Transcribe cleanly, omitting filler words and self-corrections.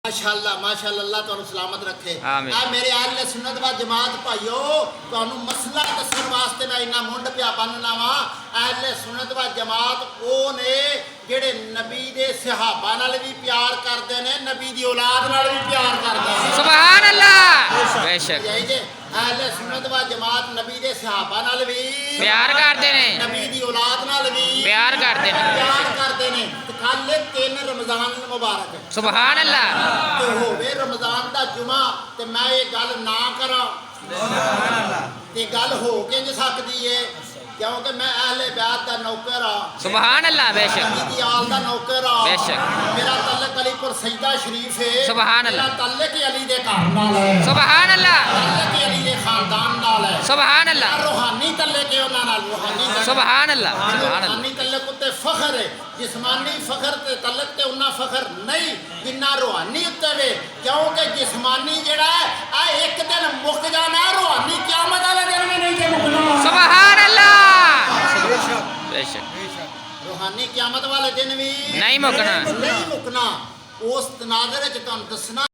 माशाअल्लाह माशाअल्लाह अल्लाह तुहानू सलामत रखे। आमीन। आ मेरे अहले सुन्नत व जमात भाइयो तुहानू मसला दस्सण वास्ते मैं इन्ना मुंड पिया बनना वा। अहले सुन्नत व जमात ओ ने जेड़े नबी दे सहाबा नाल भी प्यार करदे ने, नबी दी औलाद नाल भी प्यार करदे ने। सुभान अल्लाह। बेशक अहले सुन्नत व जमात नबी दे सहाबा नाल भी प्यार करदे ने, नबी दी औलाद नाल भी प्यार करदे ने, प्यार करदे ने। कल 3 रमजान मुबारक सुभान अल्लाह। ते होवे रमजान दा जुमा ते मैं ये गल ना करा ते गल हो के नहीं सकदी है, क्योंकि मैं अहले बैत दा नौकर आ। सुभान अल्लाह। बेशक नबी दी आल दा नौकर आ। बेशक। मेरा तल्लक अलीपुर सैयदा शरीफ है। सुभान अल्लाह। मेरा तल्लक अली दे घर नाल है। सुभान अल्लाह। तल्लक अली दे खानदान नाल है। सुभान अल्लाह। रूहानी तल्लक है उन्हां नाल, रूहानी तल्लक। सुभान अल्लाह। सुभान अल्लाह। रूहानी तल्लक उत्ते फखर है, जिस्मानी फखर ते तल्लक ते उन्ना फखर नहीं जिन्ना रूहानी उत्ते वे, क्योंकि जिस्मानी जेड़ा है आ एक दिन मुक जाना है, रूहानी क़यामत वाले दिन में नहीं जे मुकना। सुभान अल्लाह। बेशक रूहानी क़यामत वाले दिन भी नहीं मुकना। नहीं मुकना। उस तनाज़र च तुहानू दसना